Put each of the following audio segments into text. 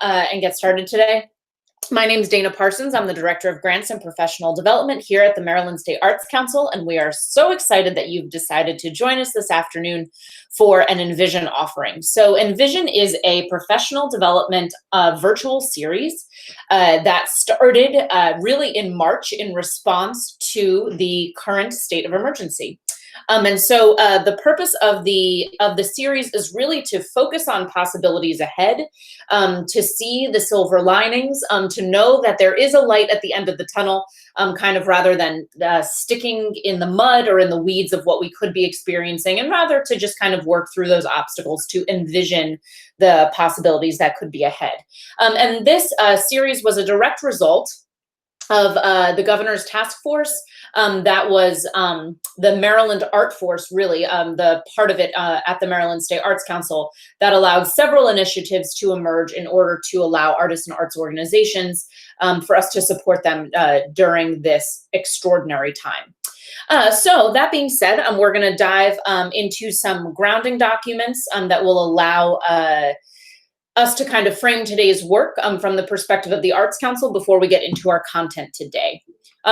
and get started today. My name is Dana Parsons. I'm the Director of Grants and Professional Development here at the Maryland State Arts Council, and we are so excited that you've decided to join us this afternoon for an Envision offering. So Envision is a professional development virtual series that started really in March in response to the current state of emergency. And so the purpose of the series is really to focus on possibilities ahead, to see the silver linings, to know that there is a light at the end of the tunnel, kind of rather than sticking in the mud or in the weeds of what we could be experiencing, and rather to just kind of work through those obstacles to envision the possibilities that could be ahead. And this series was a direct result of the governor's task force that was the Maryland Art Force, really, the part of it at the Maryland State Arts Council that allowed several initiatives to emerge in order to allow artists and arts organizations for us to support them during this extraordinary time. So that being said, we're going to dive into some grounding documents that will allow us to kind of frame today's work from the perspective of the Arts Council before we get into our content today.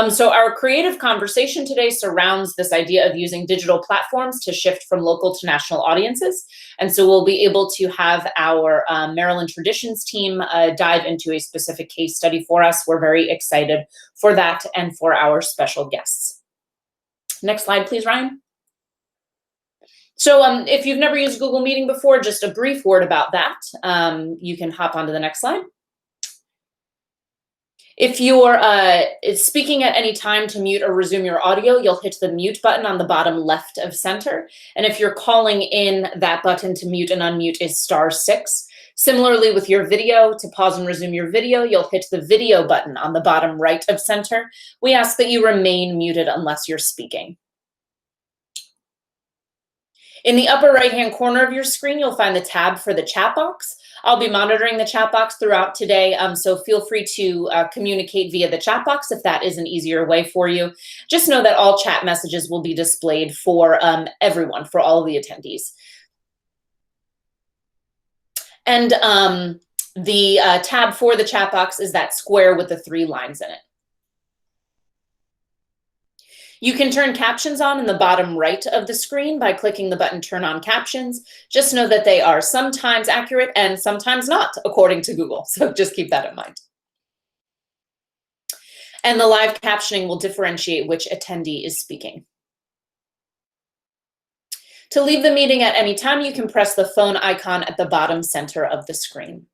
So our creative conversation today surrounds this idea of using digital platforms to shift from local to national audiences. And so we'll be able to have our Maryland Traditions team dive into a specific case study for us. We're very excited for that and for our special guests. Next slide, please, Ryan. So if you've never used Google Meeting before, just a brief word about that. You can hop onto the next slide. If you're speaking at any time to mute or resume your audio, you'll hit the mute button on the bottom left of center. And if you're calling in, that button to mute and unmute is *6. Similarly with your video, to pause and resume your video, you'll hit the video button on the bottom right of center. We ask that you remain muted unless you're speaking. In the upper right-hand corner of your screen, you'll find the tab for the chat box. I'll be monitoring the chat box throughout today, so feel free to communicate via the chat box if that is an easier way for you. Just know that all chat messages will be displayed for everyone, for all of the attendees. And the tab for the chat box is that square with the 3 lines in it. You can turn captions on in the bottom right of the screen by clicking the button Turn on Captions. Just know that they are sometimes accurate and sometimes not, according to Google. So just keep that in mind. And the live captioning will differentiate which attendee is speaking. To leave the meeting at any time, you can press the phone icon at the bottom center of the screen.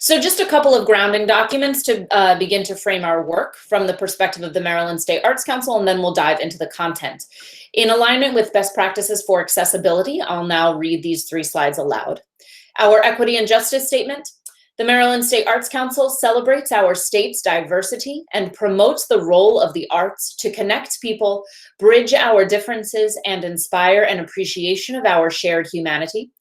So just a couple of grounding documents to begin to frame our work from the perspective of the Maryland State Arts Council, and then we'll dive into the content. In alignment with best practices for accessibility, I'll now read these 3 slides aloud. Our equity and justice statement. The Maryland State Arts Council celebrates our state's diversity and promotes the role of the arts to connect people, bridge our differences, and inspire an appreciation of our shared humanity.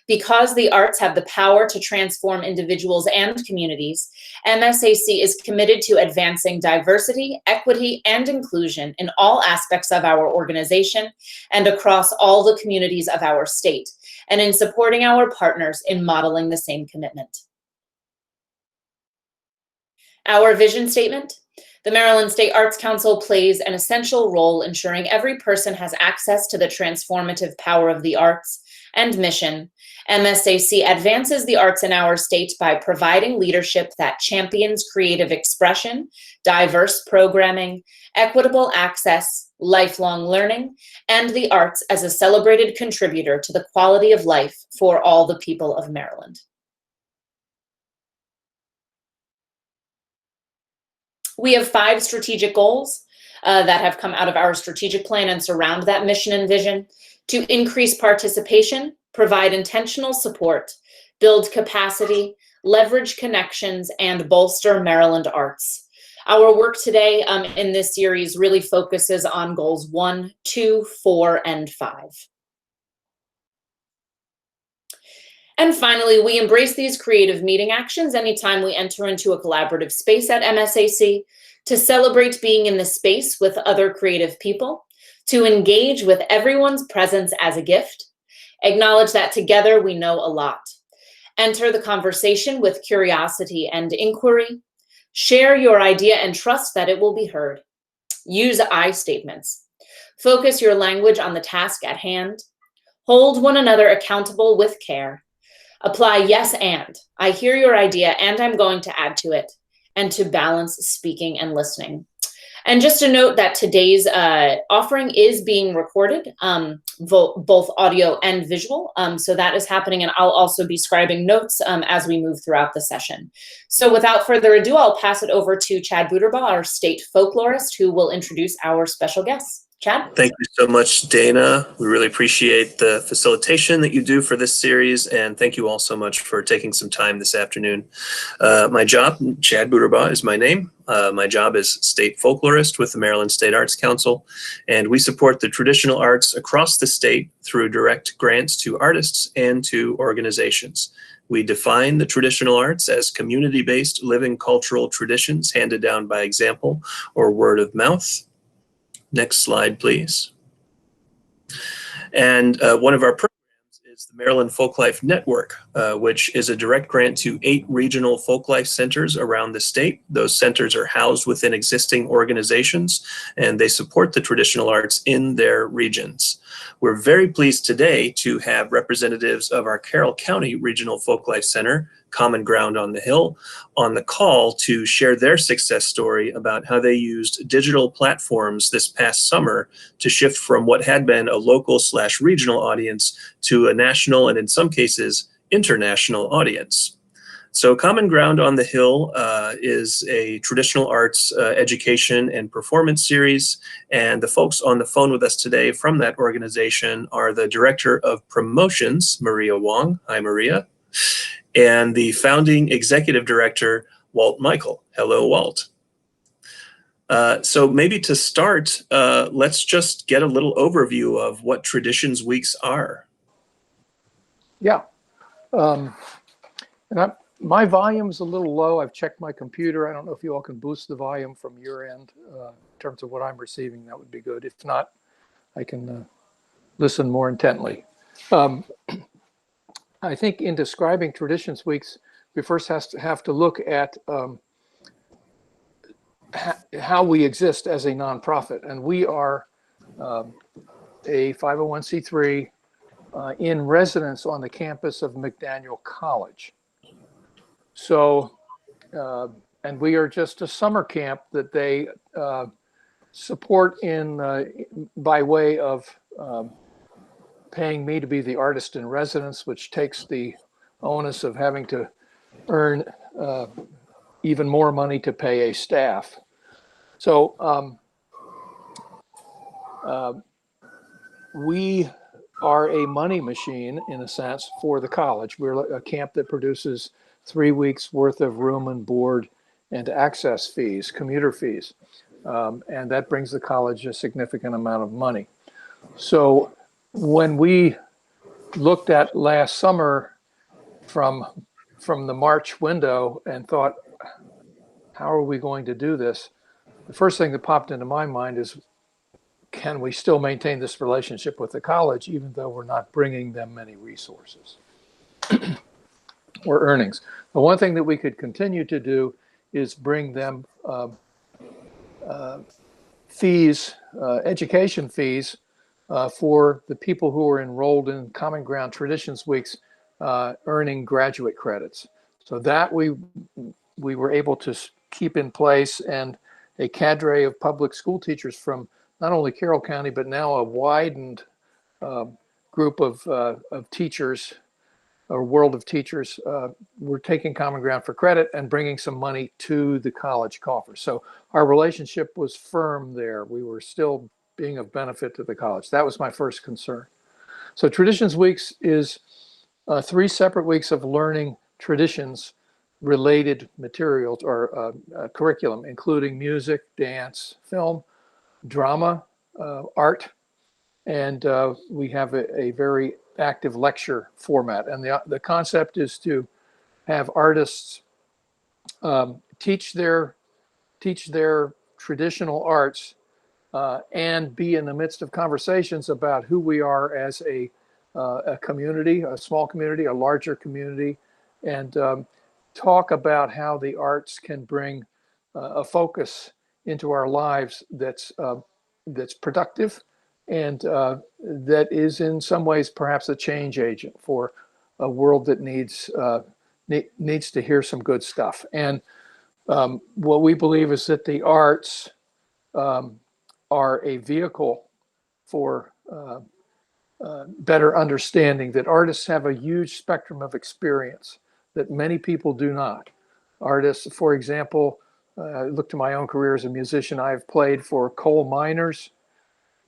Because the arts have the power to transform individuals and communities, MSAC is committed to advancing diversity, equity, and inclusion in all aspects of our organization and across all the communities of our state, and in supporting our partners in modeling the same commitment. Our vision statement. The Maryland State Arts Council plays an essential role ensuring every person has access to the transformative power of the arts, and mission. MSAC advances the arts in our state by providing leadership that champions creative expression, diverse programming, equitable access, lifelong learning, and the arts as a celebrated contributor to the quality of life for all the people of Maryland. We have 5 strategic goals that have come out of our strategic plan and surround that mission and vision: to increase participation, provide intentional support, build capacity, leverage connections, and bolster Maryland arts. Our work today in this series really focuses on goals 1, 2, 4, and 5. And finally, we embrace these creative meeting actions anytime we enter into a collaborative space at MSAC to celebrate being in the space with other creative people, to engage with everyone's presence as a gift, acknowledge that together we know a lot, Enter the conversation with curiosity and inquiry. Share your idea and trust that it will be heard. Use I statements. Focus your language on the task at hand. Hold one another accountable with care. Apply yes and. I hear your idea and I'm going to add to it. And to balance speaking and listening. And just a note that today's offering is being recorded, both audio and visual. So that is happening, and I'll also be scribing notes as we move throughout the session. So without further ado, I'll pass it over to Chad Buterbaugh, our state folklorist, who will introduce our special guests. Chad? Thank you so much, Dana. We really appreciate the facilitation that you do for this series, and thank you all so much for taking some time this afternoon. My job, Chad Buterbaugh is my name. My job is state folklorist with the Maryland State Arts Council, and we support the traditional arts across the state through direct grants to artists and to organizations. We define the traditional arts as community-based living cultural traditions handed down by example or word of mouth. Next slide, please. And one of our programs is the Maryland Folklife Network, which is a direct grant to 8 regional folklife centers around the state. Those centers are housed within existing organizations, and they support the traditional arts in their regions. We're very pleased today to have representatives of our Carroll County Regional Folklife Center, Common Ground on the Hill, on the call to share their success story about how they used digital platforms this past summer to shift from what had been a local/regional audience to a national and in some cases international audience. So Common Ground on the Hill is a traditional arts education and performance series, and the folks on the phone with us today from that organization are the Director of Promotions, Maria Wong. Hi, Maria. And the founding executive director, Walt Michael. Hello, Walt. So maybe to start, let's just get a little overview of what Traditions Weeks are. Yeah. My volume's a little low. I've checked my computer. I don't know if you all can boost the volume from your end in terms of what I'm receiving. That would be good. If not, I can listen more intently. I think in describing Traditions Weeks, we first have to look at how we exist as a nonprofit. And we are a 501c3 in residence on the campus of McDaniel College. So, and we are just a summer camp that they support by way of paying me to be the artist in residence, which takes the onus of having to earn even more money to pay a staff. So we are a money machine, in a sense, for the college. We're a camp that produces 3 weeks worth of room and board and access fees, commuter fees. And that brings the college a significant amount of money. So when we looked at last summer from the March window and thought, how are we going to do this? The first thing that popped into my mind is, can we still maintain this relationship with the college even though we're not bringing them many resources or earnings? The one thing that we could continue to do is bring them fees, education fees, for the people who are enrolled in Common Ground Traditions Weeks, earning graduate credits. So that we were able to keep in place, and a cadre of public school teachers from not only Carroll County, but now a widened group of teachers, or world of teachers, were taking Common Ground for credit and bringing some money to the college coffers. So our relationship was firm there. We were still being of benefit to the college. That was my first concern. So Traditions Weeks is 3 separate weeks of learning traditions related materials or curriculum, including music, dance, film, drama, art, and we have a very active lecture format. And the concept is to have artists teach their traditional arts and be in the midst of conversations about who we are as a community, a small community, a larger community, and talk about how the arts can bring a focus into our lives that's productive and that is in some ways perhaps a change agent for a world that needs to hear some good stuff. And what we believe is that the arts are a vehicle for better understanding, that artists have a huge spectrum of experience that many people do not. Artists, for example, look to my own career as a musician, I've played for coal miners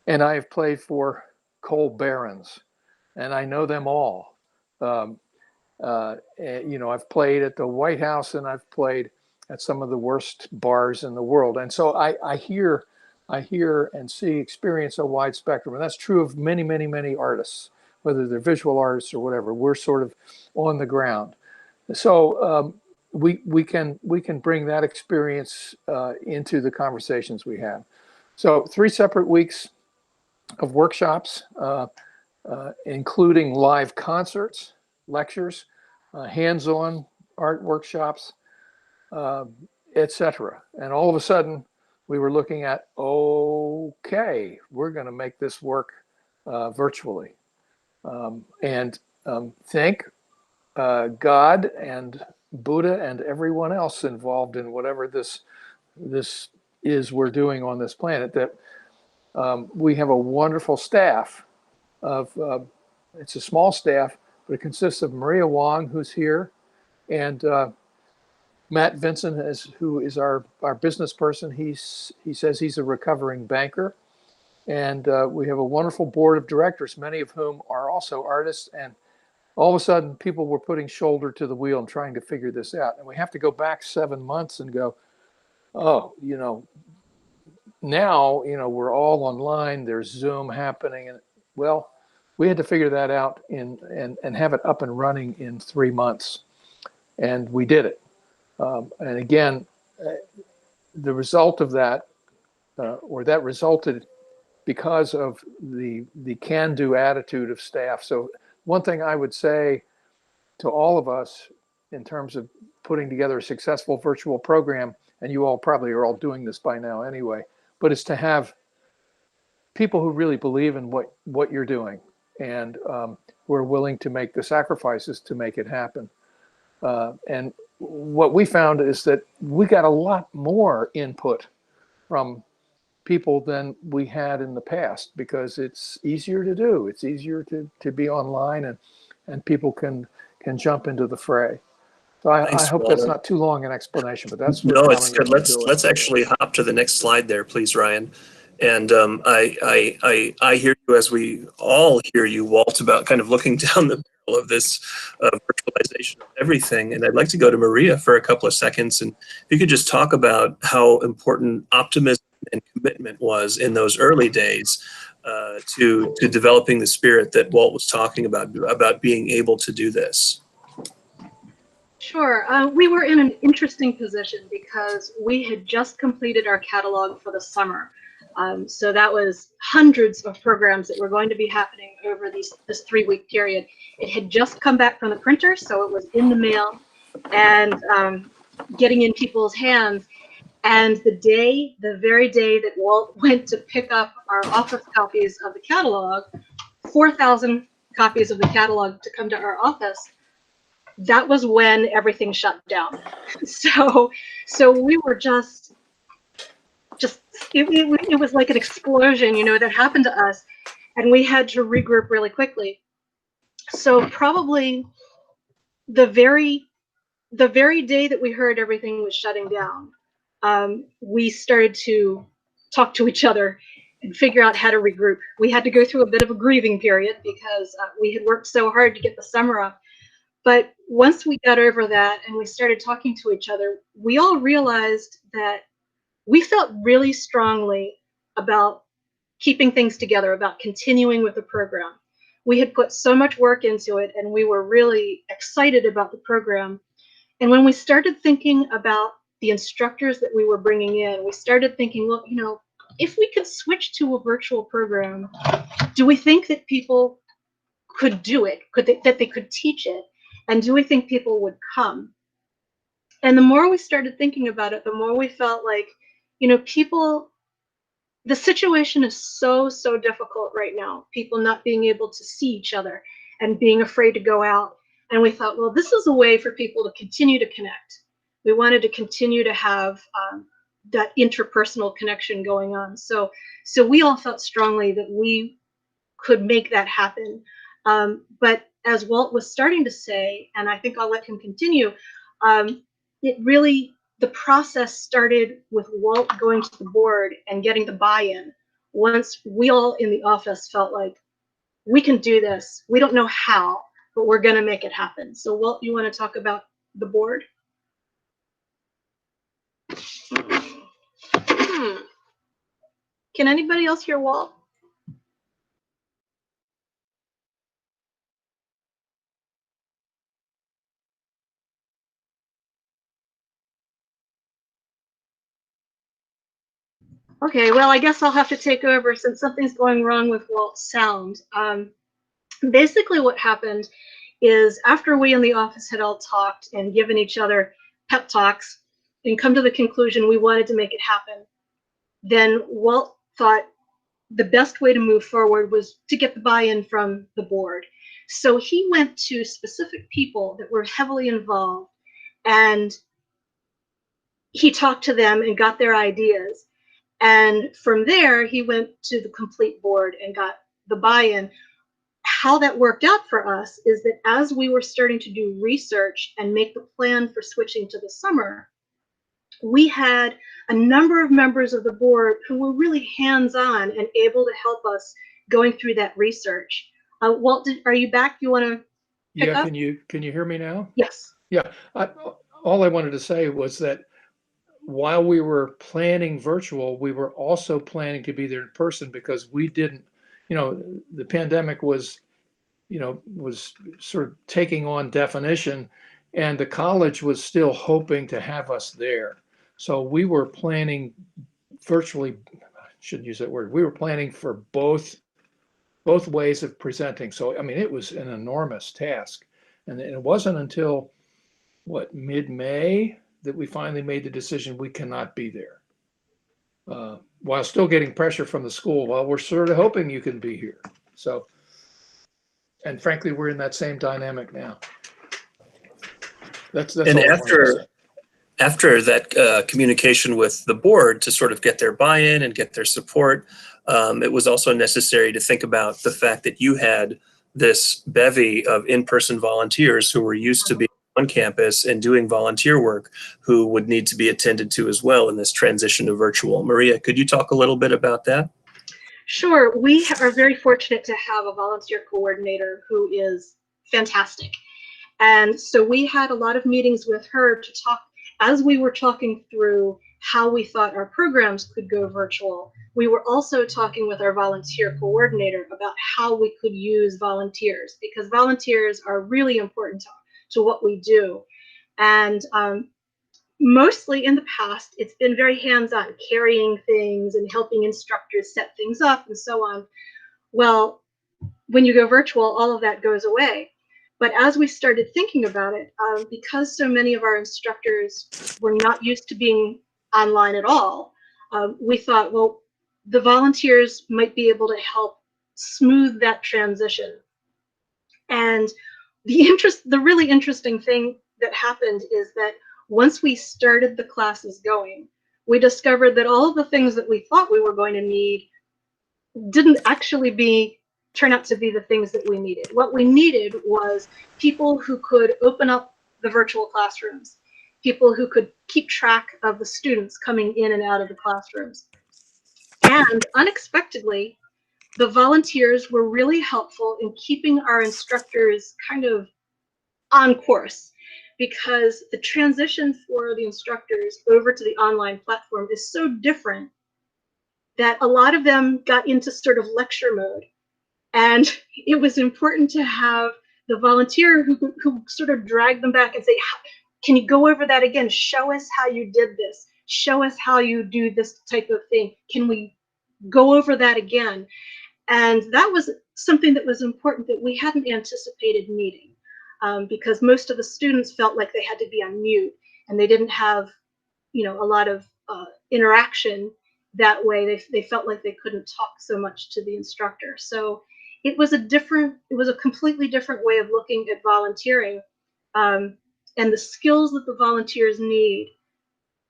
and I've played for coal barons, and I know them all. You know, I've played at the White House and I've played at some of the worst bars in the world. And so I hear and see, experience a wide spectrum. And that's true of many, many, many artists, whether they're visual artists or whatever. We're sort of on the ground. So we can bring that experience into the conversations we have. So 3 separate weeks of workshops, including live concerts, lectures, hands-on art workshops, etc. And all of a sudden, we were looking at, okay, we're going to make this work virtually. And thank God and Buddha and everyone else involved in whatever this is we're doing on this planet, that we have a wonderful staff of, it's a small staff, but it consists of Maria Wong, who's here, and Matt Vincent, who is our business person. He says he's a recovering banker. And we have a wonderful board of directors, many of whom are also artists. And all of a sudden, people were putting shoulder to the wheel and trying to figure this out. And we have to go back 7 months and go, oh, you know, now, you know, we're all online, there's Zoom happening. And well, we had to figure that out and have it up and running in 3 months. And we did it. And again, the result of that, or that resulted because of the can-do attitude of staff. So one thing I would say to all of us in terms of putting together a successful virtual program, and you all probably are all doing this by now anyway, but it's to have people who really believe in what you're doing and who are willing to make the sacrifices to make it happen. And what we found is that we got a lot more input from people than we had in the past, because it's easier to do. It's easier to be online, and people can jump into the fray. So I hope that's not too long an explanation, but that's what no, it's good. Let's Let's actually hop to the next slide there, please, Ryan. And I hear you, as we all hear you, Walt, about kind of looking down the barrel of this virtualization of everything. And I'd like to go to Maria for a couple of seconds, and if you could just talk about how important optimism and commitment was in those early days to developing the spirit that Walt was talking about being able to do this. Sure. We were in an interesting position because we had just completed our catalog for the summer. So that was hundreds of programs that were going to be happening over this 3-week period. It had just come back from the printer, so it was in the mail and getting in people's hands. And the very day that Walt went to pick up our office copies of the catalog, 4,000 copies of the catalog to come to our office, that was when everything shut down. So we were just it was like an explosion, you know, that happened to us, and we had to regroup really quickly. So probably the very day that we heard everything was shutting down, we started to talk to each other and figure out how to regroup. We had to go through a bit of a grieving period because we had worked so hard to get the summer up. But once we got over that and we started talking to each other, we all realized that we felt really strongly about keeping things together, about continuing with the program. We had put so much work into it, and we were really excited about the program. And when we started thinking about the instructors that we were bringing in, we started thinking, well, you know, if we could switch to a virtual program, do we think that people could do it? That they could teach it? And do we think people would come? And the more we started thinking about it, the more we felt like, you know, people, the situation is so, so difficult right now. People not being able to see each other and being afraid to go out. And we thought, well, this is a way for people to continue to connect. We wanted to continue to have that interpersonal connection going on. So we all felt strongly that we could make that happen. But as Walt was starting to say, and I think I'll let him continue, it really, the process started with Walt going to the board and getting the buy-in. Once we all in the office felt like, we can do this. We don't know how, but we're going to make it happen. So Walt, you want to talk about the board? Can anybody else hear Walt? Okay, well, I guess I'll have to take over since something's going wrong with Walt's sound. Basically what happened is after we in the office had all talked and given each other pep talks and come to the conclusion we wanted to make it happen, then Walt thought the best way to move forward was to get the buy-in from the board. So he went to specific people that were heavily involved and he talked to them and got their ideas. And from there, he went to the complete board and got the buy-in. How that worked out for us is that as we were starting to do research and make the plan for switching to the summer, we had a number of members of the board who were really hands-on and able to help us going through that research. Walt, are you back? You want to pick up? Can you hear me now? Yes. Yeah. All I wanted to say was that while we were planning virtual, we were also planning to be there in person because we didn't, you know, the pandemic was sort of taking on definition, and the college was still hoping to have us there. So we were planning virtually, I shouldn't use that word, we were planning for both ways of presenting. So, I mean, it was an enormous task. And it wasn't until, mid-May that we finally made the decision we cannot be there. While still getting pressure from the school, well, we're sort of hoping you can be here. So, and frankly, we're in that same dynamic now. That's And all after that communication with the board to sort of get their buy-in and get their support, it was also necessary to think about the fact that you had this bevy of in-person volunteers who were used to being on campus and doing volunteer work who would need to be attended to as well in this transition to virtual. Maria, could you talk a little bit about that? Sure. We are very fortunate to have a volunteer coordinator who is fantastic. And so we had a lot of meetings with her to talk, as we were talking through how we thought our programs could go virtual. We were also talking with our volunteer coordinator about how we could use volunteers, because volunteers are really important to what we do. And mostly in the past, it's been very hands-on, carrying things and helping instructors set things up and so on. Well, when you go virtual, all of that goes away. But as we started thinking about it, because so many of our instructors were not used to being online at all, we thought, well, the volunteers might be able to help smooth that transition. And the really interesting thing that happened is that once we started the classes going, we discovered that all of the things that we thought we were going to need didn't actually turn out to be the things that we needed. What we needed was people who could open up the virtual classrooms, people who could keep track of the students coming in and out of the classrooms. And unexpectedly, the volunteers were really helpful in keeping our instructors kind of on course, because the transition for the instructors over to the online platform is so different that a lot of them got into sort of lecture mode. And it was important to have the volunteer who sort of dragged them back and say, can you go over that again? Show us how you did this. Show us how you do this type of thing. Can we go over that again? And that was something that was important that we hadn't anticipated needing. because most of the students felt like they had to be on mute and they didn't have, a lot of interaction that way. They felt like they couldn't talk so much to the instructor. So it was a completely different way of looking at volunteering. And the skills that the volunteers need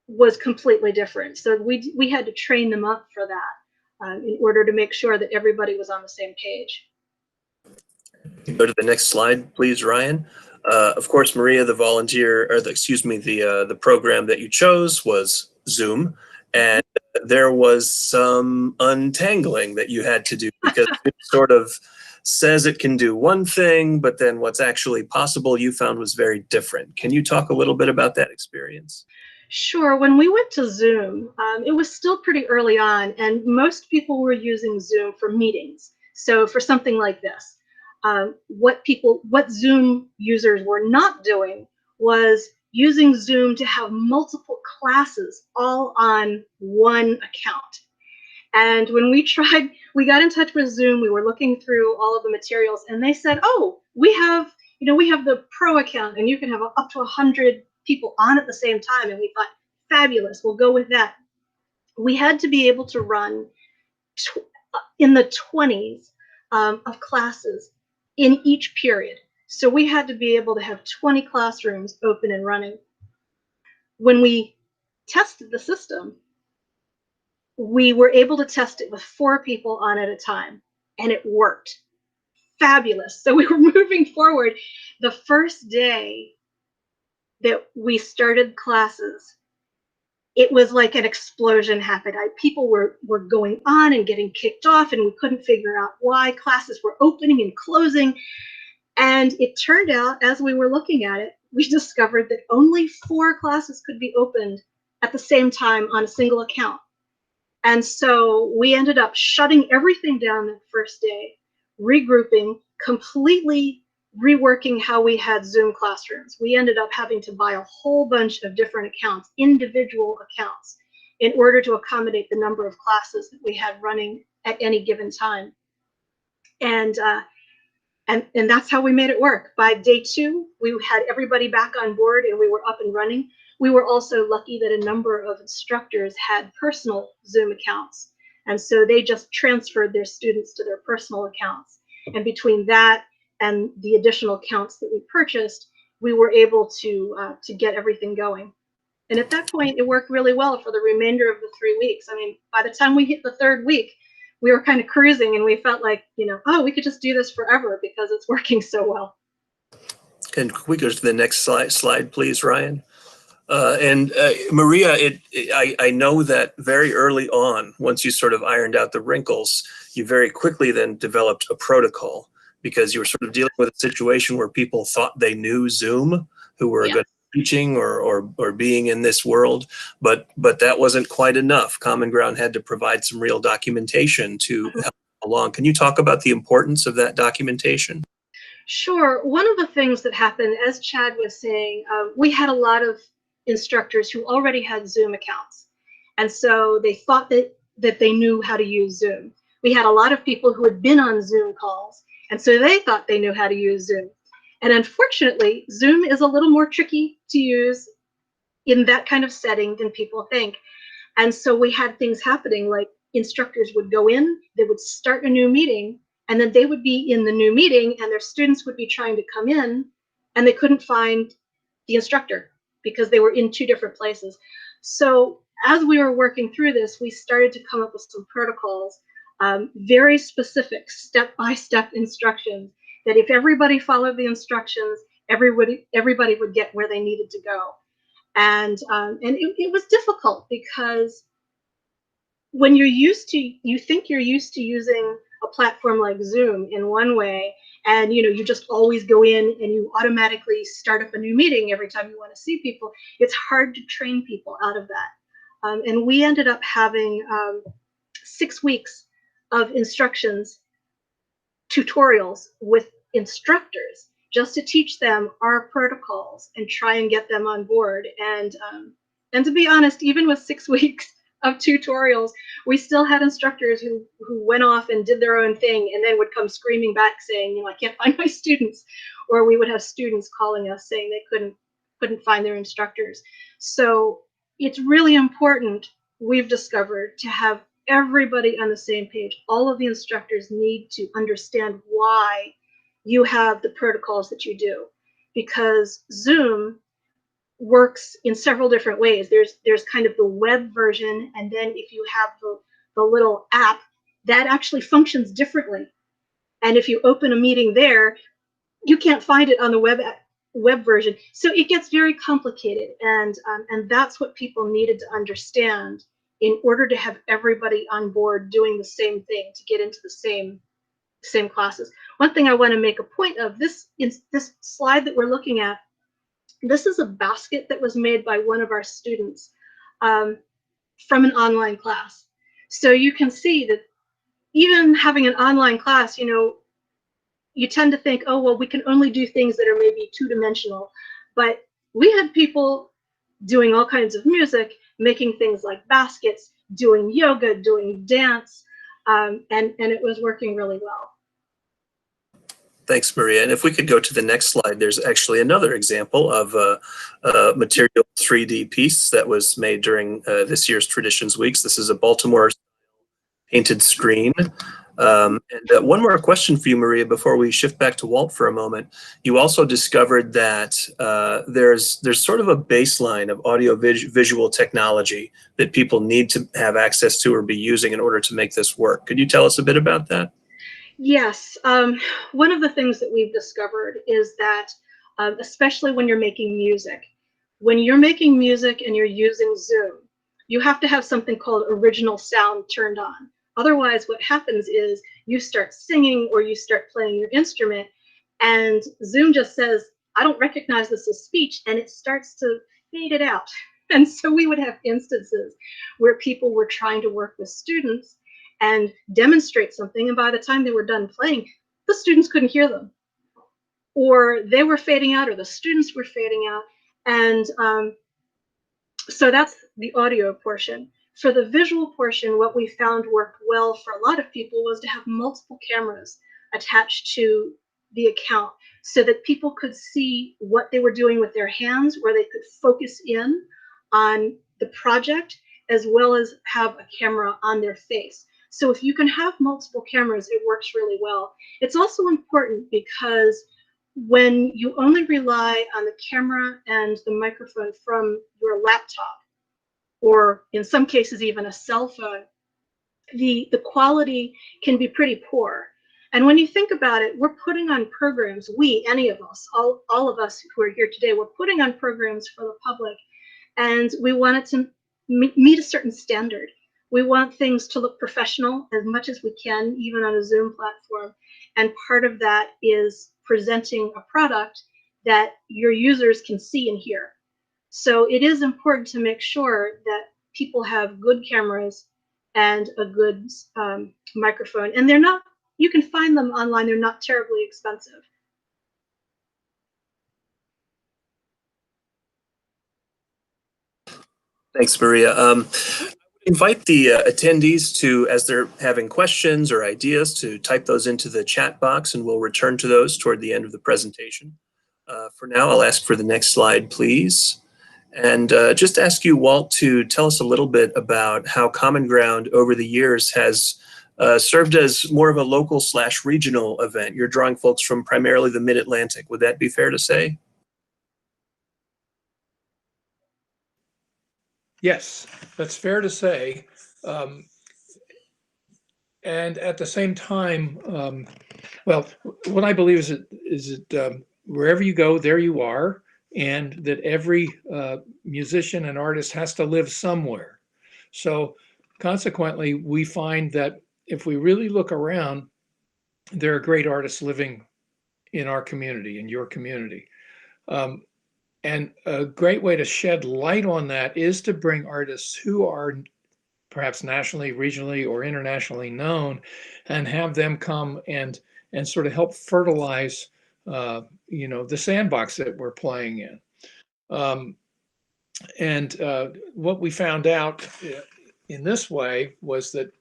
was completely different. So we had to train them up for that in order to make sure that everybody was on the same page. Go to the next slide, please, Ryan. Of course, Maria, the program that you chose was Zoom, and there was some untangling that you had to do because it sort of says it can do one thing, but then what's actually possible you found was very different. Can you talk a little bit about that experience? Sure. When we went to Zoom, it was still pretty early on, and most people were using Zoom for meetings. So for something like this, what Zoom users were not doing was using Zoom to have multiple classes all on one account. And when we got in touch with Zoom, we were looking through all of the materials, and they said, oh, we have the pro account, and you can have up to 100 people on at the same time. And we thought, fabulous, we'll go with that. We had to be able to run in the 20s of classes in each period. So we had to be able to have 20 classrooms open and running. When we tested the system, we were able to test it with 4 people on at a time, and it worked. Fabulous. So we were moving forward. The first day that we started classes, it was like an explosion happened. People were going on and getting kicked off, and we couldn't figure out why. Classes were opening and closing. And it turned out, as we were looking at it, we discovered that only 4 classes could be opened at the same time on a single account. And so we ended up shutting everything down that first day, regrouping, completely reworking how we had Zoom classrooms. We ended up having to buy a whole bunch of different accounts, individual accounts, in order to accommodate the number of classes that we had running at any given time. And that's how we made it work. By day 2, we had everybody back on board and we were up and running. We were also lucky that a number of instructors had personal Zoom accounts. And so they just transferred their students to their personal accounts. And between that and the additional accounts that we purchased, we were able to get everything going. And at that point, it worked really well for the remainder of the 3 weeks. I mean, by the time we hit the 3rd week, we were kind of cruising, and we felt like, oh, we could just do this forever because it's working so well. Can we go to the next slide, please, Ryan? Maria, I know that very early on, once you sort of ironed out the wrinkles, you very quickly then developed a protocol because you were sort of dealing with a situation where people thought they knew Zoom, who were good at teaching or being in this world, but that wasn't quite enough. Common Ground had to provide some real documentation to help along. Can you talk about the importance of that documentation? Sure. One of the things that happened, as Chad was saying, we had a lot of instructors who already had Zoom accounts. And so they thought that they knew how to use Zoom. We had a lot of people who had been on Zoom calls, and so they thought they knew how to use Zoom. And unfortunately, Zoom is a little more tricky to use in that kind of setting than people think. And so we had things happening like instructors would go in, they would start a new meeting, and then they would be in the new meeting and their students would be trying to come in and they couldn't find the instructor because they were in 2 different places. So as we were working through this, we started to come up with some protocols, very specific step-by-step instructions that if everybody followed the instructions, everybody would get where they needed to go. And it was difficult because when you think you're used to using a platform like Zoom in one way, and you just always go in and you automatically start up a new meeting every time you want to see people, it's hard to train people out of that. And we ended up having 6 weeks of instructions, tutorials with instructors just to teach them our protocols and try and get them on board. And to be honest, even with 6 weeks of tutorials, we still had instructors who went off and did their own thing and then would come screaming back saying, I can't find my students. Or we would have students calling us saying they couldn't find their instructors. So it's really important, we've discovered, to have everybody on the same page. All of the instructors need to understand why you have the protocols that you do, because Zoom works in several different ways. There's kind of the web version, and then if you have the little app, that actually functions differently. And if you open a meeting there, you can't find it on the web version. So it gets very complicated, and that's what people needed to understand in order to have everybody on board doing the same thing to get into the same classes. One thing I want to make a point of, this slide that we're looking at, this is a basket that was made by one of our students from an online class. So you can see that even having an online class, you tend to think, oh, well, we can only do things that are maybe two-dimensional. But we had people doing all kinds of music, making things like baskets, doing yoga, doing dance, and it was working really well. Thanks, Maria. And if we could go to the next slide, there's actually another example of a material 3D piece that was made during this year's Traditions Weeks. This is a Baltimore painted screen. And one more question for you, Maria, before we shift back to Walt for a moment. You also discovered that there's sort of a baseline of audio visual technology that people need to have access to or be using in order to make this work. Could you tell us a bit about that? Yes. One of the things that we've discovered is that, especially when you're making music and you're using Zoom, you have to have something called original sound turned on. Otherwise, what happens is you start singing or you start playing your instrument, and Zoom just says, I don't recognize this as speech, and it starts to fade it out. And so we would have instances where people were trying to work with students and demonstrate something, and by the time they were done playing, the students couldn't hear them, or they were fading out, or the students were fading out. And so that's the audio portion. For the visual portion, what we found worked well for a lot of people was to have multiple cameras attached to the account so that people could see what they were doing with their hands, where they could focus in on the project, as well as have a camera on their face. So if you can have multiple cameras, it works really well. It's also important because when you only rely on the camera and the microphone from your laptop, or in some cases even a cell phone, the quality can be pretty poor. And when you think about it, we're putting on programs, any of us, all of us who are here today, we're putting on programs for the public, and we want it to meet a certain standard. We want things to look professional as much as we can, even on a Zoom platform. And part of that is presenting a product that your users can see and hear. So it is important to make sure that people have good cameras and a good microphone. And they're not, you can find them online, they're not terribly expensive. Thanks, Maria. Invite the attendees to, as they're having questions or ideas, to type those into the chat box, and we'll return to those toward the end of the presentation. For now, I'll ask for the next slide, please. And just ask you, Walt, to tell us a little bit about how Common Ground over the years has served as more of a local/regional event. You're drawing folks from primarily the Mid-Atlantic. Would that be fair to say? Yes, that's fair to say. And at the same time, well, what I believe is that wherever you go, there you are, and that every musician and artist has to live somewhere. So consequently, we find that if we really look around, there are great artists living in our community, in your community. And a great way to shed light on that is to bring artists who are perhaps nationally, regionally, or internationally known, and have them come and sort of help fertilize, the sandbox that we're playing in. And what we found out in this way was that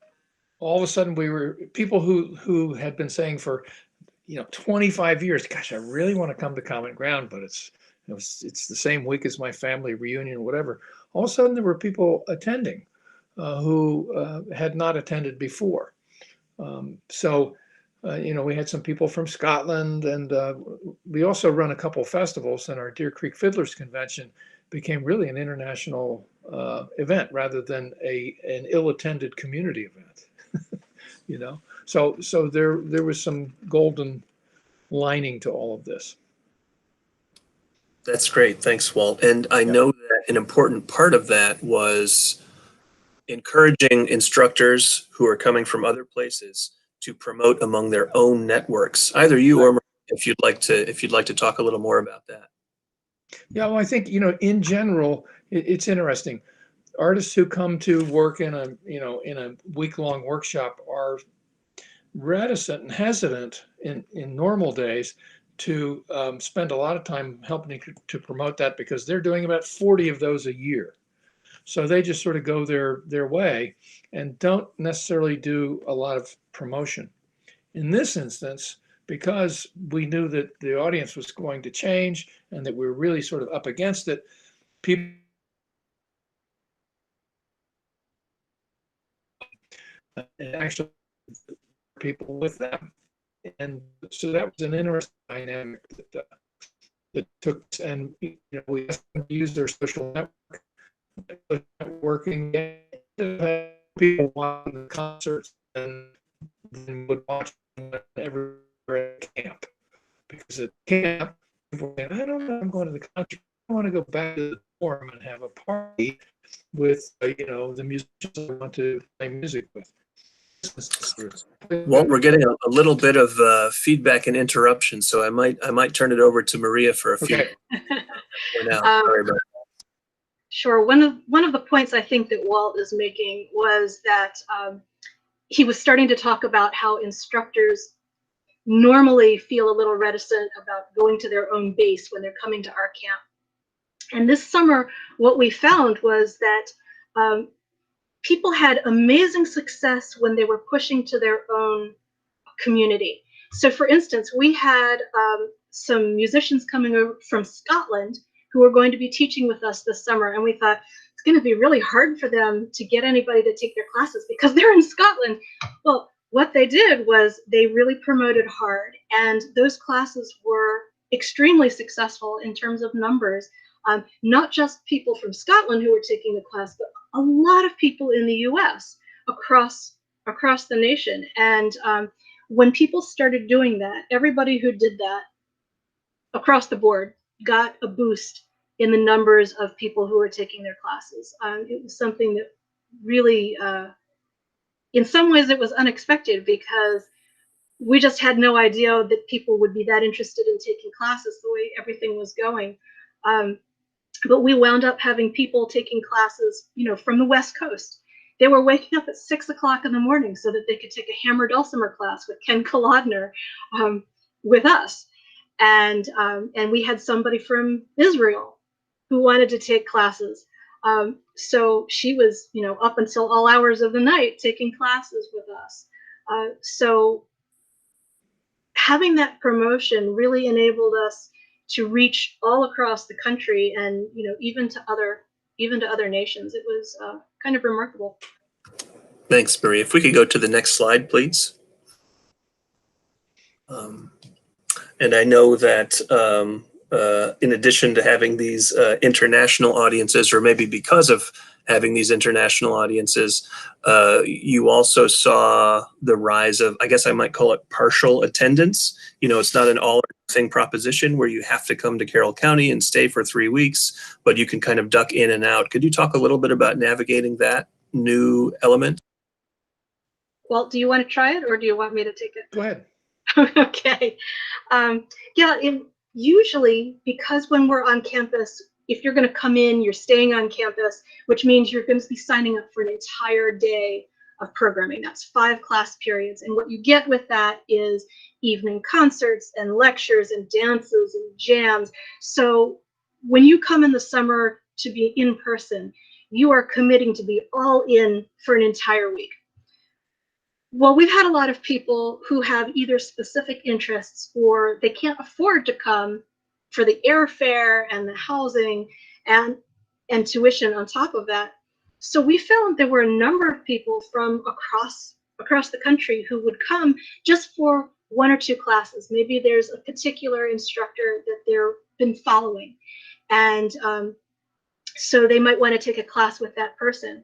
all of a sudden we were people who had been saying for 25 years, gosh, I really want to come to Common Ground, but it's the same week as my family reunion or whatever. All of a sudden there were people attending who had not attended before. We had some people from Scotland, and we also run a couple of festivals, and our Deer Creek Fiddlers Convention became really an international event rather than an ill-attended community event. So there was some golden lining to all of this. That's great. Thanks, Walt. And I know that an important part of that was encouraging instructors who are coming from other places to promote among their own networks. Either you or Maria, if you'd like to talk a little more about that. Yeah, well, I think in general, it's interesting. Artists who come to work in a week-long workshop are reticent and hesitant in normal days to spend a lot of time helping to promote that, because they're doing about 40 of those a year. So they just sort of go their way and don't necessarily do a lot of promotion. In this instance, because we knew that the audience was going to change and that we were really sort of up against it, people and actually people with them. And so that was an interesting dynamic that took, and we asked them to use their social networking. People watching the concerts and then would watch them everywhere at camp, because at camp people say, I don't know, I'm going to the concert, I want to go back to the dorm and have a party with the musicians I want to play music with. Well, we're getting a little bit of feedback and interruption, so I might turn it over to Maria for a few. Okay. Now. Sorry about that. Sure. One of the points I think that Walt is making was that he was starting to talk about how instructors normally feel a little reticent about going to their own base when they're coming to our camp. And this summer, what we found was that people had amazing success when they were pushing to their own community. So for instance, we had some musicians coming over from Scotland who were going to be teaching with us this summer, and we thought it's going to be really hard for them to get anybody to take their classes because they're in Scotland. Well, what they did was they really promoted hard, and those classes were extremely successful in terms of numbers. Not just people from Scotland who were taking the class, but a lot of people in the US across the nation. And when people started doing that, everybody who did that across the board got a boost in the numbers of people who were taking their classes. It was something that really, in some ways, it was unexpected, because we just had no idea that people would be that interested in taking classes the way everything was going. But we wound up having people taking classes, from the West Coast. They were waking up at 6 o'clock in the morning so that they could take a hammer dulcimer class with Ken Kolodner with us. And we had somebody from Israel who wanted to take classes. So she was, up until all hours of the night taking classes with us. So having that promotion really enabled us to reach all across the country, and even to other nations. It was kind of remarkable. Thanks, Maria. If we could go to the next slide, please. And I know that in addition to having these international audiences, or maybe because of having these international audiences, you also saw the rise of, I guess I might call it partial attendance. It's not an all or nothing proposition where you have to come to Carroll County and stay for 3 weeks, but you can kind of duck in and out. Could you talk a little bit about navigating that new element? Well, do you want to try it, or do you want me to take it? Go ahead. Okay. Usually, because when we're on campus, if you're going to come in, you're staying on campus, which means you're going to be signing up for an entire day of programming. That's 5 class periods. And what you get with that is evening concerts and lectures and dances and jams. So when you come in the summer to be in person, you are committing to be all in for an entire week. Well, we've had a lot of people who have either specific interests or they can't afford to come for the airfare and the housing and tuition on top of that. So we found there were a number of people from across the country who would come just for one or two classes. Maybe there's a particular instructor that they've been following, and so they might want to take a class with that person.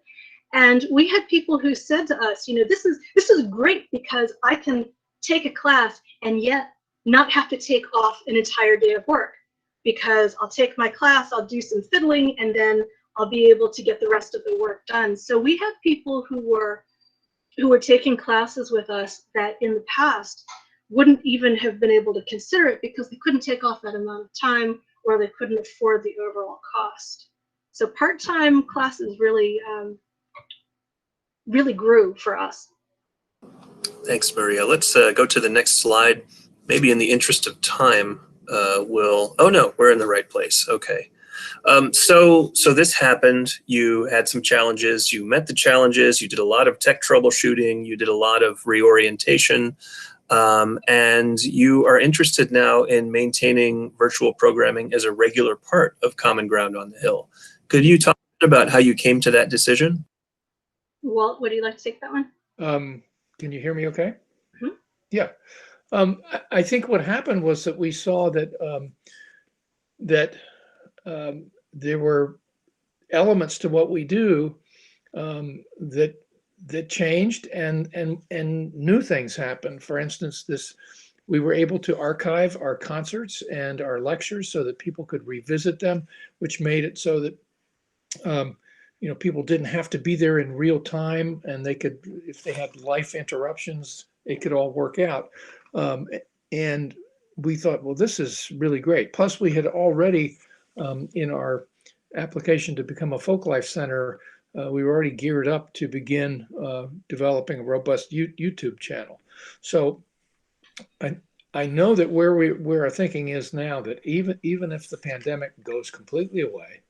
And we had people who said to us, you know, this is great because I can take a class and yet not have to take off an entire day of work, because I'll take my class, I'll do some fiddling, and then I'll be able to get the rest of the work done. So we have people who were taking classes with us that in the past wouldn't even have been able to consider it because they couldn't take off that amount of time or they couldn't afford the overall cost. So part-time classes really really grew for us. Thanks, Maria. Let's go to the next slide. Maybe in the interest of time, oh no, we're in the right place. Okay. So this happened. You had some challenges. You met the challenges. You did a lot of tech troubleshooting. You did a lot of reorientation. And you are interested now in maintaining virtual programming as a regular part of Common Ground on the Hill. Could you talk about how you came to that decision? Walt, would you like to take that one? Can you hear me okay? Mm-hmm. Yeah. I think what happened was that we saw that there were elements to what we do that changed, and new things happened. For instance, we were able to archive our concerts and our lectures so that people could revisit them, which made it so that people didn't have to be there in real time, and they could, if they had life interruptions, it could all work out. And we thought, well, this is really great. Plus, we had already, in our application to become a Folklife Center, we were already geared up to begin developing a robust YouTube channel. So I know that where our thinking is now, that even if the pandemic goes completely away,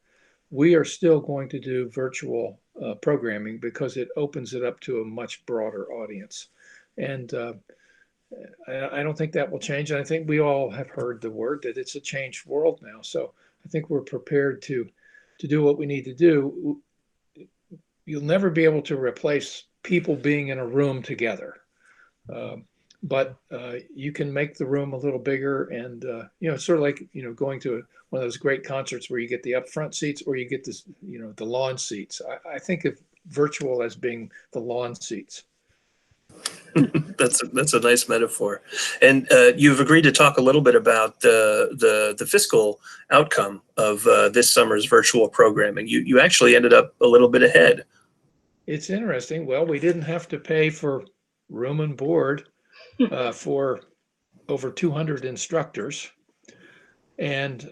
we are still going to do virtual programming because it opens it up to a much broader audience. And I don't think that will change. And I think we all have heard the word that it's a changed world now. So I think we're prepared to do what we need to do. You'll never be able to replace people being in a room together. But you can make the room a little bigger, and it's sort of like going to one of those great concerts where you get the upfront seats or you get this the lawn seats. I think of virtual as being the lawn seats. That's a nice metaphor. And you've agreed to talk a little bit about the fiscal outcome of this summer's virtual programming. You actually ended up a little bit ahead. It's interesting. Well, we didn't have to pay for room and board for over 200 instructors, and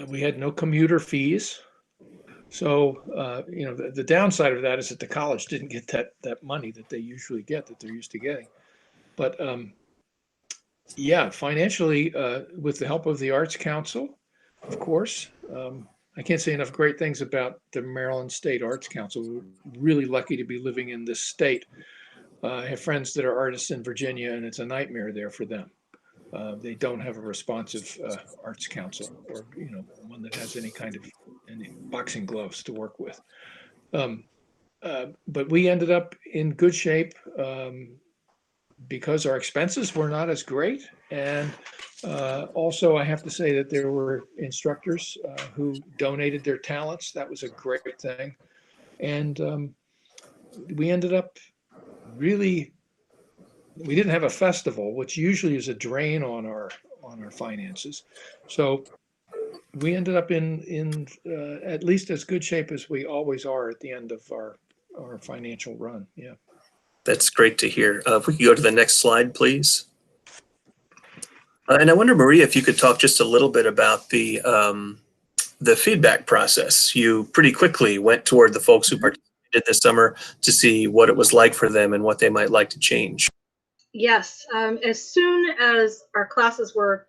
we had no commuter fees. So the downside of that is that the college didn't get that money that they usually get, that they're used to getting. But financially, with the help of the Arts Council, of course, I can't say enough great things about the Maryland State Arts Council. We're really lucky to be living in this state. I have friends that are artists in Virginia, and it's a nightmare there for them. They don't have a responsive arts council, or one that has any boxing gloves to work with. But we ended up in good shape because our expenses were not as great, and also I have to say that there were instructors who donated their talents. That was a great thing, and we ended up really. We didn't have a festival, which usually is a drain on our finances. So we ended up in at least as good shape as we always are at the end of our financial run. Yeah. That's great to hear. If we could go to the next slide, please. And I wonder, Maria, if you could talk just a little bit about the feedback process. You pretty quickly went toward the folks who participated this summer to see what it was like for them and what they might like to change. Yes, as soon as our classes were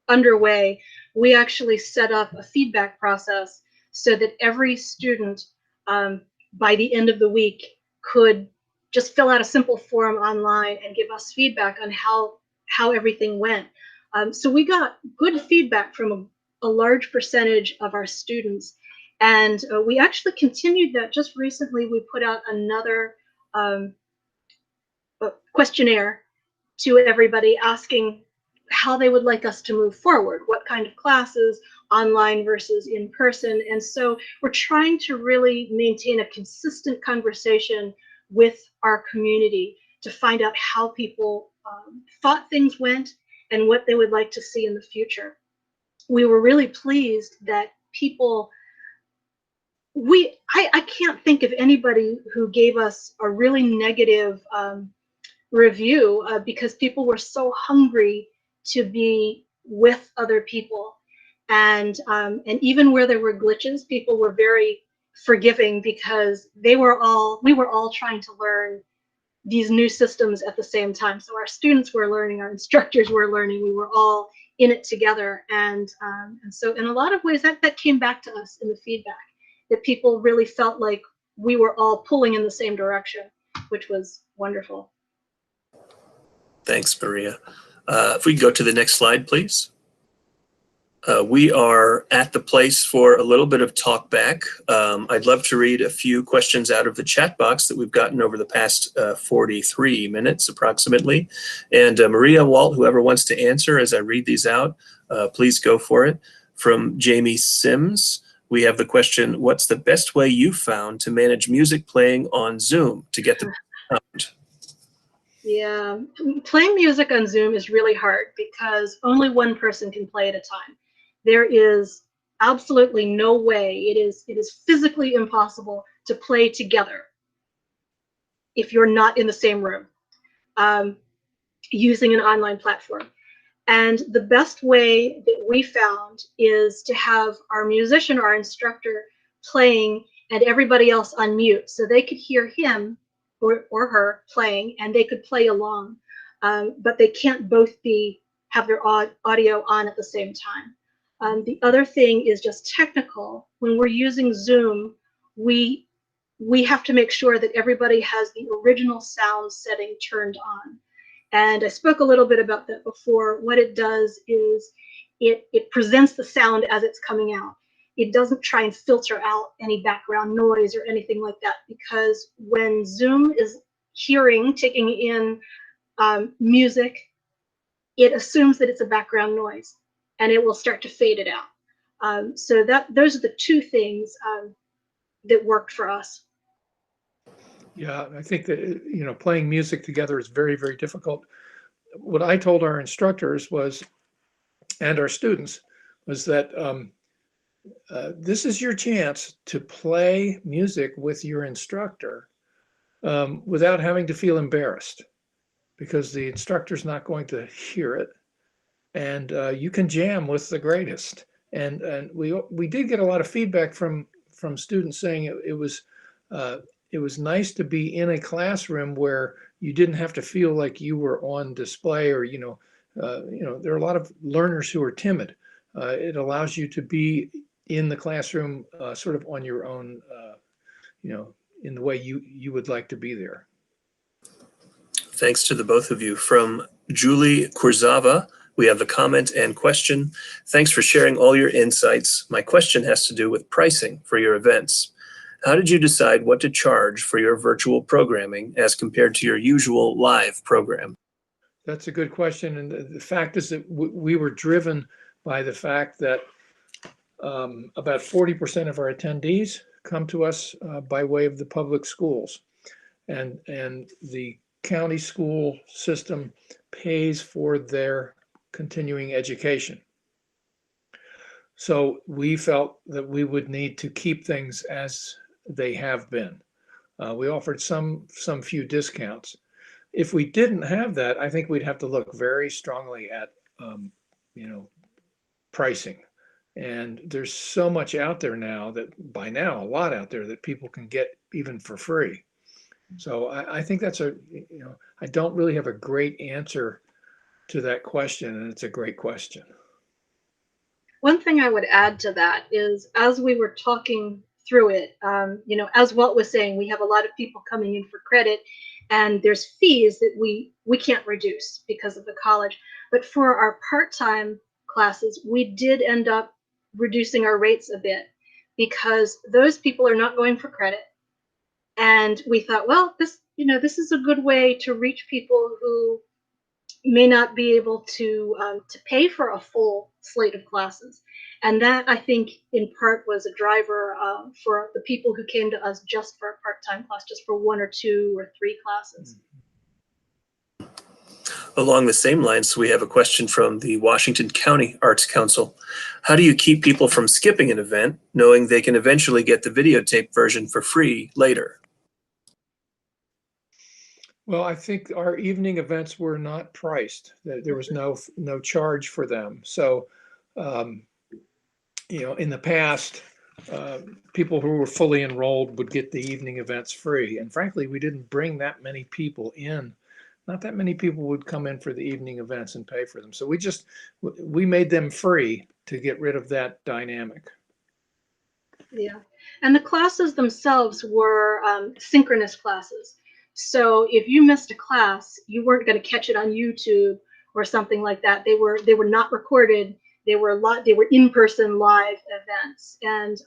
underway, we actually set up a feedback process so that every student by the end of the week could just fill out a simple form online and give us feedback on how everything went. So we got good feedback from a large percentage of our students. And we actually continued that just recently. We put out another questionnaire to everybody asking how they would like us to move forward, what kind of classes, online versus in person. And so we're trying to really maintain a consistent conversation with our community to find out how people thought things went and what they would like to see in the future. We were really pleased that people, I can't think of anybody who gave us a really negative review because people were so hungry to be with other people, and even where there were glitches, people were very forgiving because we were all trying to learn these new systems at the same time. So our students were learning, our instructors were learning, we were all in it together, and so in a lot of ways that came back to us in the feedback, that people really felt like we were all pulling in the same direction, which was wonderful. Thanks, Maria. If we go to the next slide, please. We are at the place for a little bit of talk back. I'd love to read a few questions out of the chat box that we've gotten over the past 43 minutes approximately. And Maria, Walt, whoever wants to answer as I read these out, please go for it. From Jamie Sims, we have the question, what's the best way you found to manage music playing on Zoom to get the sound? Yeah, playing music on Zoom is really hard because only one person can play at a time. There is absolutely no way, it is physically impossible to play together if you're not in the same room using an online platform. And the best way that we found is to have our musician, our instructor, playing and everybody else on mute so they could hear him or her playing and they could play along, but they can't both have their audio on at the same time. The other thing is just technical. When we're using Zoom, we have to make sure that everybody has the original sound setting turned on. And I spoke a little bit about that before. What it does is it presents the sound as it's coming out. It doesn't try and filter out any background noise or anything like that, because when Zoom is taking in music, it assumes that it's a background noise and it will start to fade it out. So those are the two things that worked for us. Yeah, I think that, playing music together is very, very difficult. What I told our instructors and our students was that this is your chance to play music with your instructor without having to feel embarrassed, because the instructor's not going to hear it, and you can jam with the greatest. And we did get a lot of feedback from students saying it was nice to be in a classroom where you didn't have to feel like you were on display, or there are a lot of learners who are timid. It allows you to be in the classroom sort of on your own, in the way you would like to be there. Thanks to the both of you. From Julie Kurzava, we have the comment and question. Thanks for sharing all your insights. My question has to do with pricing for your events. How did you decide what to charge for your virtual programming as compared to your usual live program? That's a good question. And the fact is that we were driven by the fact that about 40% of our attendees come to us by way of the public schools. And the county school system pays for their continuing education. So we felt that we would need to keep things as they have been. We offered some few discounts. If we didn't have that, I think we'd have to look very strongly at pricing. And there's so much out there now, that by now a lot out there that people can get even for free. So I think that's I don't really have a great answer to that question, and it's a great question. One thing I would add to that is, as we were talking through it, as Walt was saying, we have a lot of people coming in for credit, and there's fees that we can't reduce because of the college. But for our part-time classes, we did end up reducing our rates a bit because those people are not going for credit. And we thought, well, this is a good way to reach people who may not be able to pay for a full slate of classes. And that, I think, in part was a driver for the people who came to us just for a part-time class, just for 1 or 2 or 3 classes. Along the same lines, we have a question from the Washington County Arts Council. How do you keep people from skipping an event, knowing they can eventually get the videotape version for free later? Well, I think our evening events were not priced. There was no charge for them. So, in the past, people who were fully enrolled would get the evening events free. And frankly, we didn't bring that many people in. Not that many people would come in for the evening events and pay for them. So we made them free to get rid of that dynamic. Yeah, and the classes themselves were synchronous classes. So if you missed a class, you weren't going to catch it on YouTube or something like that. They were not recorded. They were in-person live events, and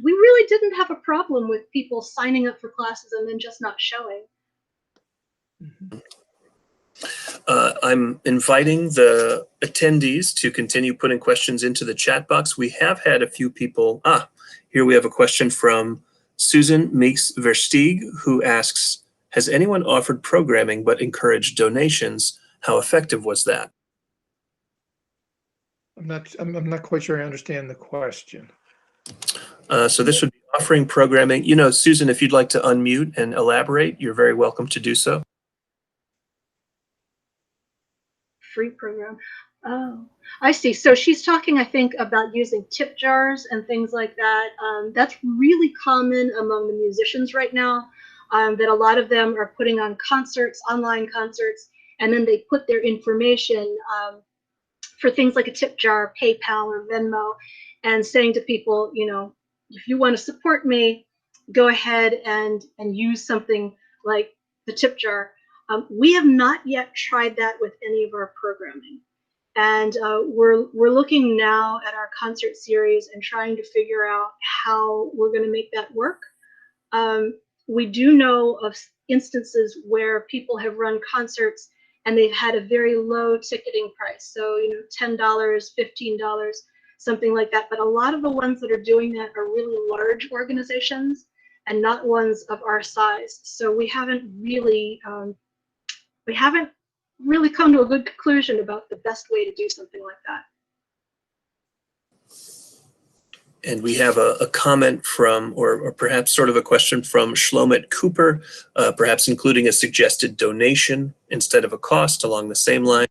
we really didn't have a problem with people signing up for classes and then just not showing. Mm-hmm. I'm inviting the attendees to continue putting questions into the chat box. We have had a few people. Here we have a question from Susan Meeks Versteeg, who asks, has anyone offered programming but encouraged donations? How effective was that? I'm not quite sure I understand the question. So this would be offering programming. Susan, if you'd like to unmute and elaborate, you're very welcome to do so. Free program. Oh, I see. So she's talking, I think, about using tip jars and things like that. That's really common among the musicians right now, that a lot of them are putting on concerts, online concerts, and then they put their information for things like a tip jar, PayPal or Venmo, and saying to people, if you want to support me, go ahead and use something like the tip jar. We have not yet tried that with any of our programming. And we're looking now at our concert series and trying to figure out how we're going to make that work. We do know of instances where people have run concerts and they've had a very low ticketing price. So, $10, $15, something like that. But a lot of the ones that are doing that are really large organizations and not ones of our size. So we haven't really come to a good conclusion about the best way to do something like that. And we have a comment from, or perhaps sort of a question from Shlomet Cooper, perhaps including a suggested donation instead of a cost along the same line.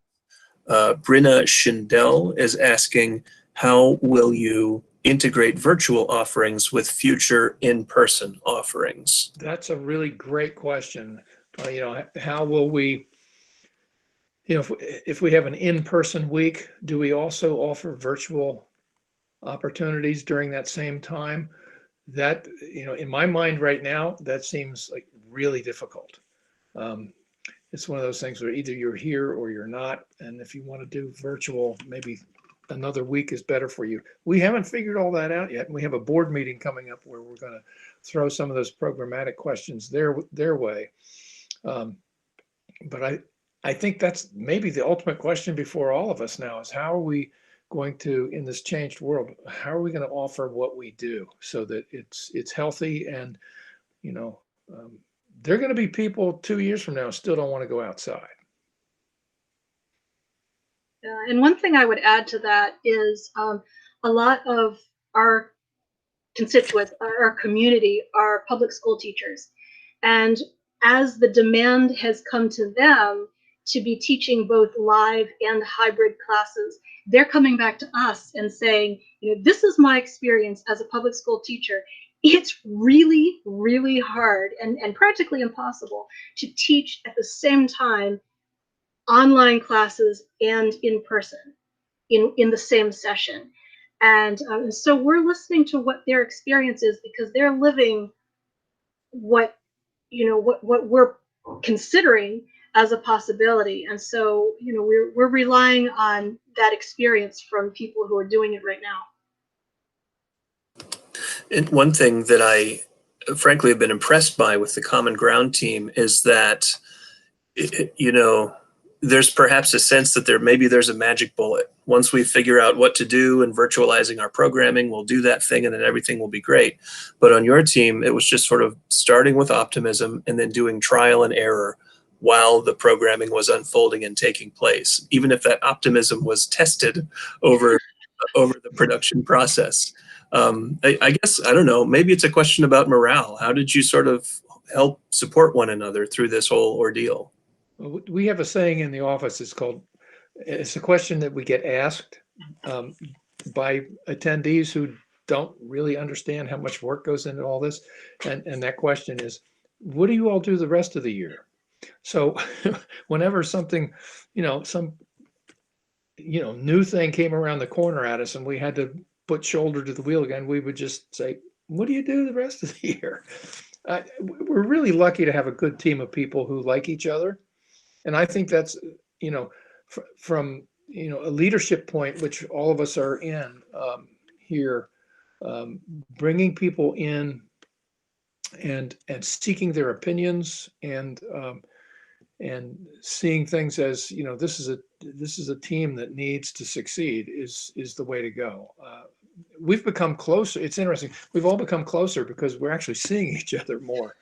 Brinna Schindel is asking, how will you integrate virtual offerings with future in-person offerings? That's a really great question. How will we, if we have an in-person week, do we also offer virtual opportunities during that same time? That, in my mind right now, that seems like really difficult. It's one of those things where either you're here or you're not. And if you want to do virtual, maybe another week is better for you. We haven't figured all that out yet. And we have a board meeting coming up where we're going to throw some of those programmatic questions their way. But I think that's maybe the ultimate question before all of us now is, how are we going to, in this changed world, how are we going to offer what we do so that it's healthy? And there are going to be people 2 years from now still don't want to go outside. And one thing I would add to that is a lot of our constituents, our community, are public school teachers. And as the demand has come to them to be teaching both live and hybrid classes, they're coming back to us and saying, this is my experience as a public school teacher. It's really, really hard and practically impossible to teach at the same time online classes and in person in the same session. And so we're listening to what their experience is, because they're living what, what we're considering as a possibility. And so, we're relying on that experience from people who are doing it right now. And one thing that I frankly have been impressed by with the Common Ground team is that, there's perhaps a sense that there's a magic bullet. Once we figure out what to do and virtualizing our programming, we'll do that thing and then everything will be great. But on your team, it was just sort of starting with optimism and then doing trial and error while the programming was unfolding and taking place, even if that optimism was tested over the production process. I guess, I don't know, maybe it's a question about morale. How did you sort of help support one another through this whole ordeal? We have a saying in the office. It's a question that we get asked by attendees who don't really understand how much work goes into all this. And that question is, what do you all do the rest of the year? So whenever something, some new thing came around the corner at us and we had to put shoulder to the wheel again, we would just say, what do you do the rest of the year? We're really lucky to have a good team of people who like each other. And I think that's, from, a leadership point, which all of us are in here, bringing people in and seeking their opinions and seeing things as, this is a team that needs to succeed is the way to go. We've become closer. It's interesting. We've all become closer because we're actually seeing each other more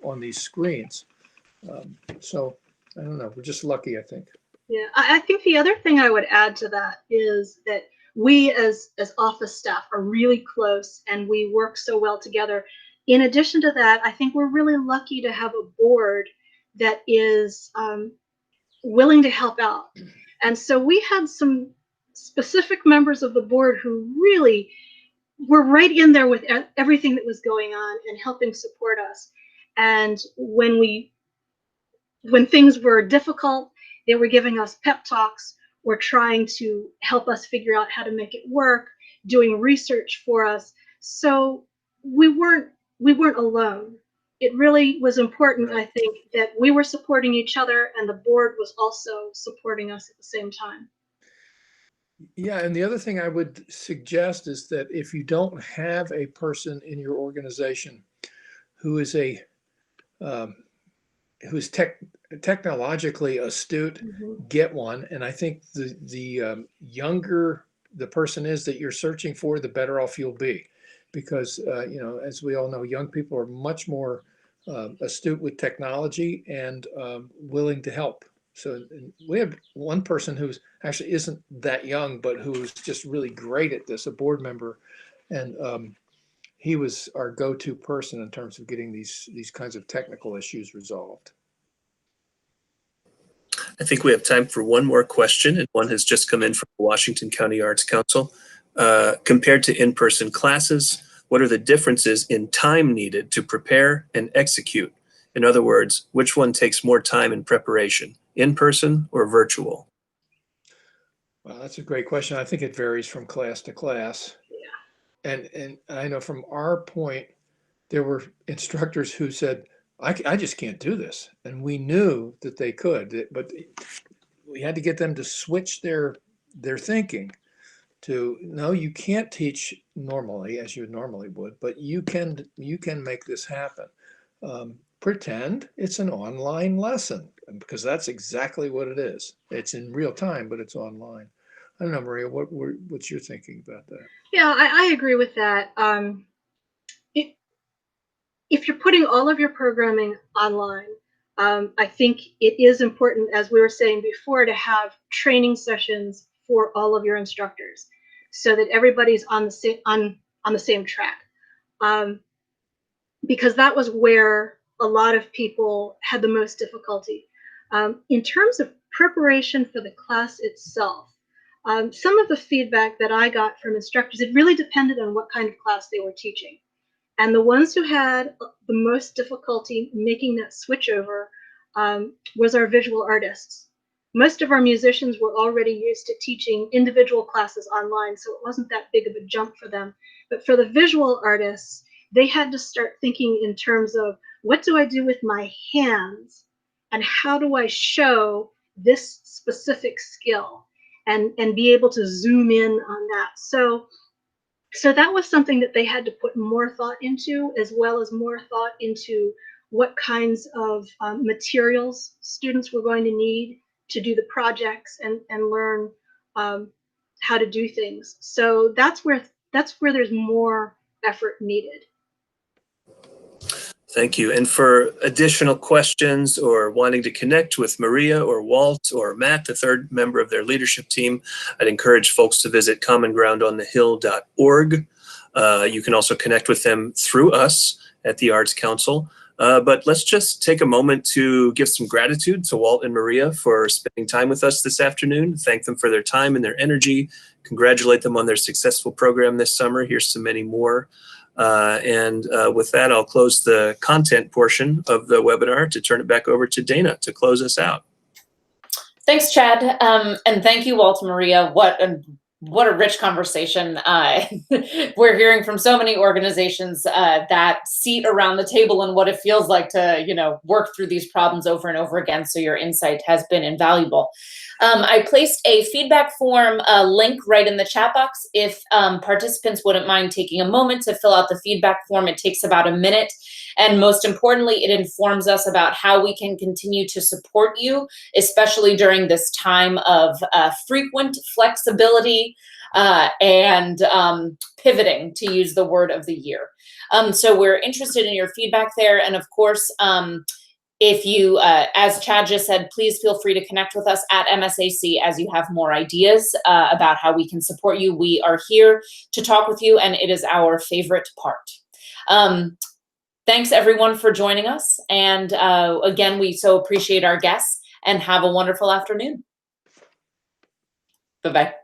on these screens. So I don't know. We're just lucky, I think. Yeah, I think the other thing I would add to that is that we as office staff are really close and we work so well together. In addition to that, I think we're really lucky to have a board that is willing to help out. And so we had some specific members of the board who really were right in there with everything that was going on and helping support us. And when things were difficult, they were giving us pep talks or trying to help us figure out how to make it work, doing research for us. So we weren't alone. It really was important, I think, that we were supporting each other and the board was also supporting us at the same time. Yeah, and the other thing I would suggest is that if you don't have a person in your organization who is who's technologically astute, get one. And I think the younger the person is that you're searching for, the better off you'll be, because as we all know, young people are much more astute with technology and willing to help. So we have one person who's actually isn't that young, but who's just really great at this, a board member, and he was our go-to person in terms of getting these kinds of technical issues resolved. I think we have time for one more question, and one has just come in from the Washington County Arts Council. Compared to in-person classes, what are the differences in time needed to prepare and execute? In other words, which one takes more time in preparation, in-person or virtual? Well, that's a great question. I think it varies from class to class. Yeah. And I know from our point, there were instructors who said, I just can't do this. And we knew that they could, but we had to get them to switch their thinking to, no, you can't teach normally as you normally would, but you can make this happen. Pretend it's an online lesson, because that's exactly what it is. It's in real time, but it's online. I don't know, Maria, what's your thinking about that? Yeah, I agree with that. If you're putting all of your programming online, I think it is important, as we were saying before, to have training sessions for all of your instructors, so that everybody's on the same track. Because that was where a lot of people had the most difficulty. In terms of preparation for the class itself, some of the feedback that I got from instructors, it really depended on what kind of class they were teaching. And the ones who had the most difficulty making that switch over was our visual artists. Most of our musicians were already used to teaching individual classes online, so it wasn't that big of a jump for them. But for the visual artists, they had to start thinking in terms of, what do I do with my hands? And how do I show this specific skill and be able to zoom in on that? So that was something that they had to put more thought into, as well as more thought into what kinds of materials students were going to need to do the projects and learn how to do things. So that's where there's more effort needed. Thank you. And for additional questions or wanting to connect with Maria or Walt or Matt, the third member of their leadership team, I'd encourage folks to visit commongroundonthehill.org. You can also connect with them through us at the Arts Council. But let's just take a moment to give some gratitude to Walt and Maria for spending time with us this afternoon. Thank them for their time and their energy. Congratulate them on their successful program this summer. Here's to many more. With that, I'll close the content portion of the webinar to turn it back over to Dana to close us out. Thanks, Chad. And thank you, Walt and Maria. What a rich conversation. We're hearing from so many organizations that seat around the table and what it feels like to, work through these problems over and over again. So your insight has been invaluable. I placed a feedback form link right in the chat box. If participants wouldn't mind taking a moment to fill out the feedback form, it takes about a minute. And most importantly, it informs us about how we can continue to support you, especially during this time of frequent flexibility and pivoting, to use the word of the year. So we're interested in your feedback there. And of course, if you, as Chad just said, please feel free to connect with us at MSAC as you have more ideas about how we can support you. We are here to talk with you, and it is our favorite part. Thanks, everyone, for joining us. And again, we so appreciate our guests, and have a wonderful afternoon. Bye-bye.